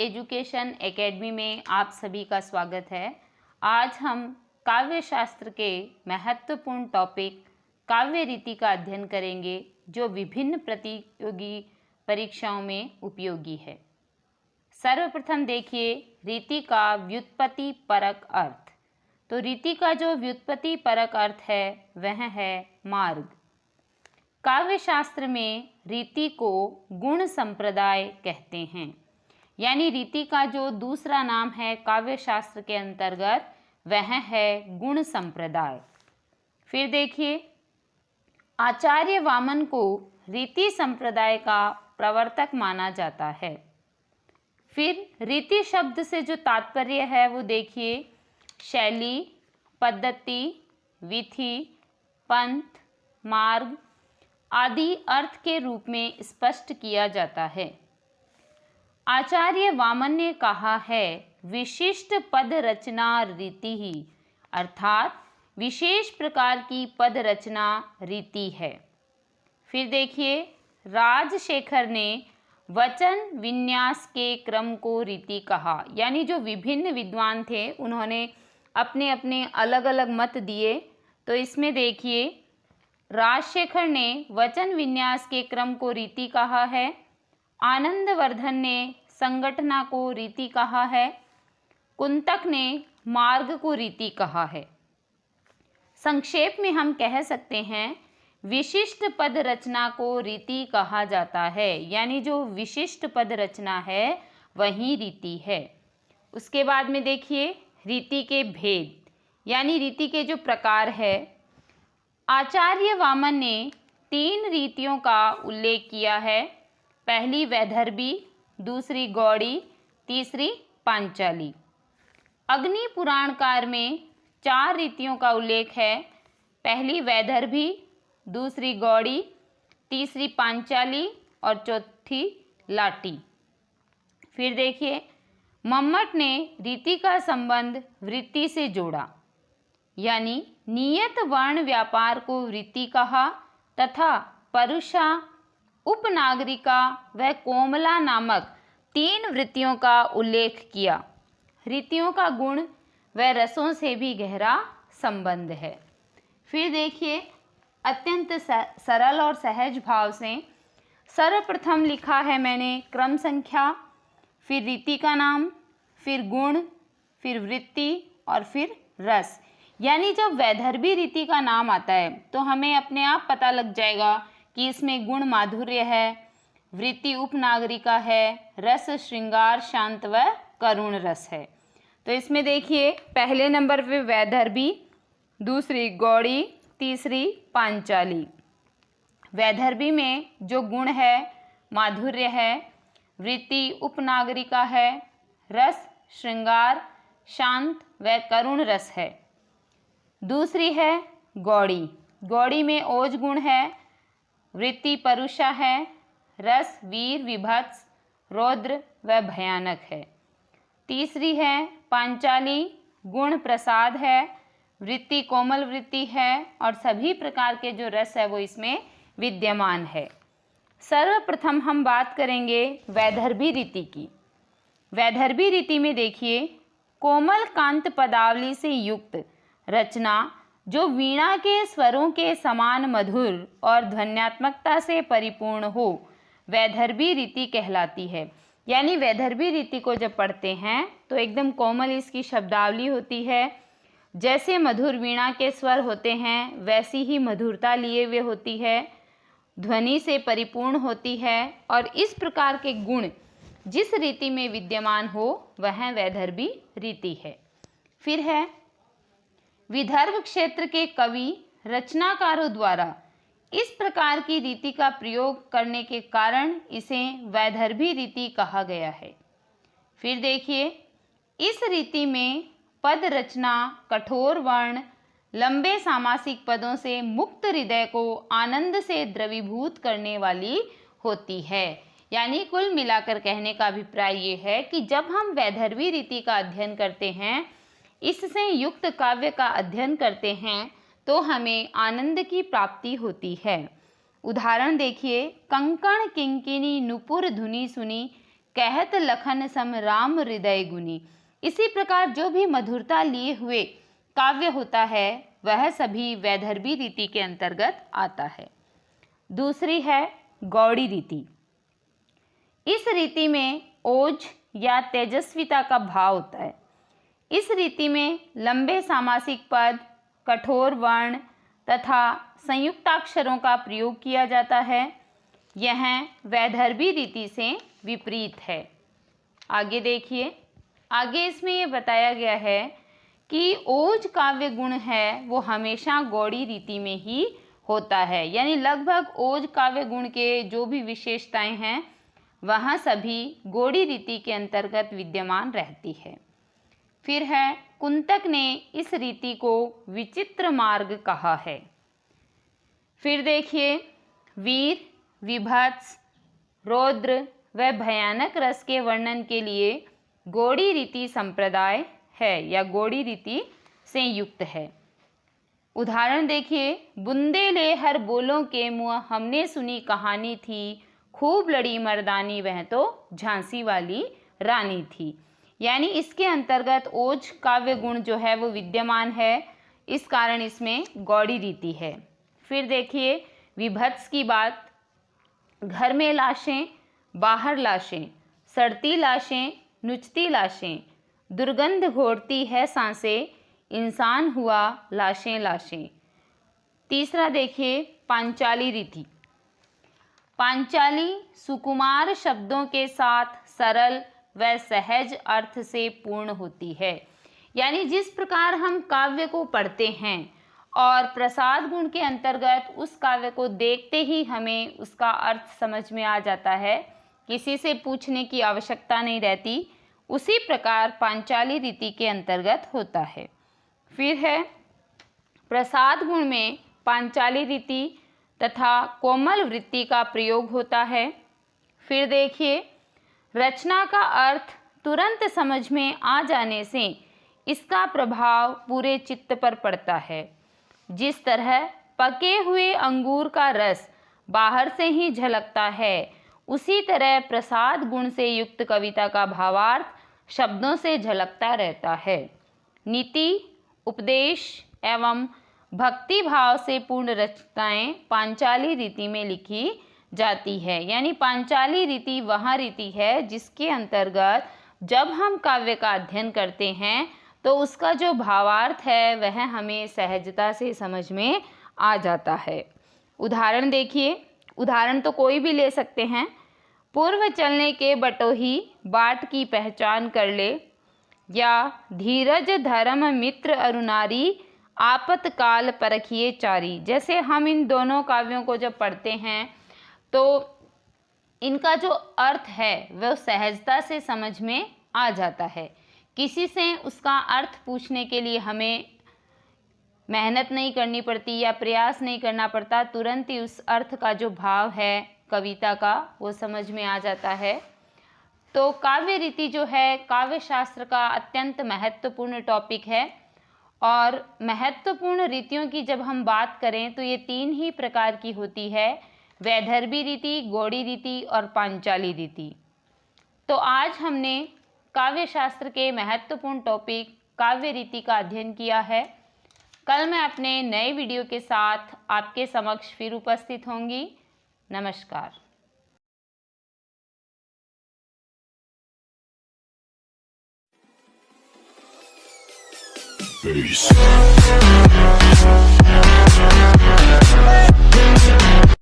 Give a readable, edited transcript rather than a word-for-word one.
Education academy में आप सभी का स्वागत है। आज हम काव्य शास्त्र के महत्वपूर्ण टॉपिक काव्य रीति का अध्ययन करेंगे, जो विभिन्न प्रतियोगी परीक्षाओं में उपयोगी है। सर्वप्रथम देखिए रीति का व्युत्पत्ति परक अर्थ। तो रीति का जो व्युत्पत्ति परक अर्थ है वह है मार्ग। काव्य शास्त्र में रीति को गुण संप्रदाय कहते हैं, यानी रीति का जो दूसरा नाम है काव्य शास्त्र के अंतर्गत वह है गुण संप्रदाय। फिर देखिए आचार्य वामन को रीति संप्रदाय का प्रवर्तक माना जाता है। फिर रीति शब्द से जो तात्पर्य है वो देखिए शैली, पद्धति, विधि, पंथ, मार्ग आदि अर्थ के रूप में स्पष्ट किया जाता है। आचार्य वामन ने कहा है विशिष्ट पद रचना रीति ही, अर्थात विशेष प्रकार की पद रचना रीति है। फिर देखिए राजशेखर ने वचन विन्यास के क्रम को रीति कहा, यानी जो विभिन्न विद्वान थे उन्होंने अपने अपने अलग अलग मत दिए। तो इसमें देखिए राजशेखर ने वचन विन्यास के क्रम को रीति कहा है, आनंदवर्धन ने संगठना को रीति कहा है, कुंतक ने मार्ग को रीति कहा है। संक्षेप में हम कह सकते हैं विशिष्ट पद रचना को रीति कहा जाता है, यानी जो विशिष्ट पद रचना है वही रीति है। उसके बाद में देखिए रीति के भेद, यानी रीति के जो प्रकार है। आचार्य वामन ने 3 रीतियों का उल्लेख किया है। पहली वैदर्भी, दूसरी गौड़ी, तीसरी पांचाली। अग्नि पुराणकार में 4 रीतियों का उल्लेख है। पहली वैदर्भी, दूसरी गौड़ी, तीसरी पांचाली और चौथी लाटी। फिर देखिए मम्मट ने रीति का संबंध वृत्ति से जोड़ा, यानी नियत वर्ण व्यापार को वृत्ति कहा तथा परुषा, उपनागरिका व कोमला नामक 3 वृत्तियों का उल्लेख किया। रीतियों का गुण व रसों से भी गहरा संबंध है। फिर देखिए अत्यंत सरल और सहज भाव से सर्वप्रथम लिखा है मैंने क्रम संख्या, फिर रीति का नाम, फिर गुण, फिर वृत्ति और फिर रस। यानी जब वैदर्भी रीति का नाम आता है तो हमें अपने आप पता लग जाएगा कि इसमें गुण माधुर्य है, वृत्ति उपनागरिका है, रस श्रृंगार शांत व करुण रस है। तो इसमें देखिए पहले नंबर पे वैदर्भी, दूसरी गौड़ी, तीसरी पांचाली। वैदर्भी में जो गुण है माधुर्य है, वृत्ति उपनागरिका है, रस श्रृंगार शांत व करुण रस है। दूसरी है गौड़ी। गौड़ी में ओज गुण है, वृत्ति परुषा है, रस वीर विभत्स रौद्र व भयानक है। तीसरी है पांचाली, गुण प्रसाद है, वृत्ति कोमल वृत्ति है और सभी प्रकार के जो रस है वो इसमें विद्यमान है। सर्वप्रथम हम बात करेंगे वैदर्भी रीति की। वैदर्भी रीति में देखिए कोमल कांत पदावली से युक्त रचना जो वीणा के स्वरों के समान मधुर और ध्वन्यात्मकता से परिपूर्ण हो वैदर्भी रीति कहलाती है। यानी वैदर्भी रीति को जब पढ़ते हैं तो एकदम कोमल इसकी शब्दावली होती है, जैसे मधुर वीणा के स्वर होते हैं वैसी ही मधुरता लिए हुए होती है, ध्वनि से परिपूर्ण होती है और इस प्रकार के गुण जिस रीति में विद्यमान हो वह वैदर्भी रीति है। फिर है विदर्भ क्षेत्र के कवि रचनाकारों द्वारा इस प्रकार की रीति का प्रयोग करने के कारण इसे वैदर्भी रीति कहा गया है। फिर देखिए इस रीति में पद रचना कठोर वर्ण, लंबे सामासिक पदों से मुक्त हृदय को आनंद से द्रवीभूत करने वाली होती है। यानी कुल मिलाकर कहने का अभिप्राय ये है कि जब हम वैदर्भी रीति का अध्ययन करते हैं, इससे युक्त काव्य का अध्ययन करते हैं तो हमें आनंद की प्राप्ति होती है। उदाहरण देखिए कंकण किंकिनी नुपुर धुनी सुनी कहत लखन सम राम हृदय गुनी। इसी प्रकार जो भी मधुरता लिए हुए काव्य होता है वह सभी वैदर्भी रीति के अंतर्गत आता है। दूसरी है गौड़ी रीति। इस रीति में ओज या तेजस्विता का भाव होता है। इस रीति में लंबे सामासिक पद, कठोर वर्ण तथा संयुक्ताक्षरों का प्रयोग किया जाता है। यह वैदर्भी रीति से विपरीत है। आगे देखिए, आगे इसमें ये बताया गया है कि ओज काव्य गुण है वो हमेशा गौड़ी रीति में ही होता है, यानी लगभग ओज काव्य गुण के जो भी विशेषताएं हैं वहाँ सभी गौड़ी रीति के अंतर्गत विद्यमान रहती है। फिर है कुंतक ने इस रीति को विचित्र मार्ग कहा है। फिर देखिए, वीर, विभत्स, रौद्र व भयानक रस के वर्णन के लिए गौड़ी रीति संप्रदाय है या गौड़ी रीति से युक्त है। उदाहरण देखिए, बुंदे ले हर बोलों के मुँह, हमने सुनी कहानी थी, खूब लड़ी मर्दानी वह तो झांसी वाली रानी थी। यानी इसके अंतर्गत ओज काव्य गुण जो है वो विद्यमान है, इस कारण इसमें गौड़ी रीति है। फिर देखिए विभत्स की बात, घर में लाशें, बाहर लाशें, सड़ती लाशें, नुचती लाशें, दुर्गंध घोटती है सांसें, इंसान हुआ लाशें लाशें। तीसरा देखिए पांचाली रीति। पांचाली सुकुमार शब्दों के साथ सरल व सहज अर्थ से पूर्ण होती है। यानी जिस प्रकार हम काव्य को पढ़ते हैं और प्रसाद गुण के अंतर्गत उस काव्य को देखते ही हमें उसका अर्थ समझ में आ जाता है, किसी से पूछने की आवश्यकता नहीं रहती, उसी प्रकार पांचाली रीति के अंतर्गत होता है। फिर है प्रसाद गुण में पांचाली रीति तथा कोमल वृत्ति का प्रयोग होता है। फिर देखिए रचना का अर्थ तुरंत समझ में आ जाने से इसका प्रभाव पूरे चित्त पर पड़ता है। जिस तरह पके हुए अंगूर का रस बाहर से ही झलकता है, उसी तरह प्रसाद गुण से युक्त कविता का भावार्थ शब्दों से झलकता रहता है। नीति, उपदेश एवं भक्ति भाव से पूर्ण रचनाएं पांचाली रीति में लिखी जाती है। यानी पांचाली रीति वह रीति है जिसके अंतर्गत जब हम काव्य का अध्ययन करते हैं तो उसका जो भावार्थ है वह हमें सहजता से समझ में आ जाता है। उदाहरण देखिए, उदाहरण तो कोई भी ले सकते हैं। पूर्व चलने के बटोही बाट की पहचान कर ले, या धीरज धर्म मित्र अरुनारी आपतकाल परखिए चारी। जैसे हम इन दोनों काव्यों को जब पढ़ते हैं तो इनका जो अर्थ है वह सहजता से समझ में आ जाता है। किसी से उसका अर्थ पूछने के लिए हमें मेहनत नहीं करनी पड़ती या प्रयास नहीं करना पड़ता, तुरंत ही उस अर्थ का जो भाव है कविता का वो समझ में आ जाता है। तो काव्य रीति जो है काव्य शास्त्र का अत्यंत महत्वपूर्ण टॉपिक है, और महत्वपूर्ण रीतियों की जब हम बात करें तो ये तीन ही प्रकार की होती है, वैदर्भी रीति, गौड़ी रीति और पांचाली रीति। तो आज हमने काव्य शास्त्र के महत्वपूर्ण टॉपिक काव्य रीति का अध्ययन किया है। कल मैं अपने नए वीडियो के साथ आपके समक्ष फिर उपस्थित होंगी। नमस्कार। Peace.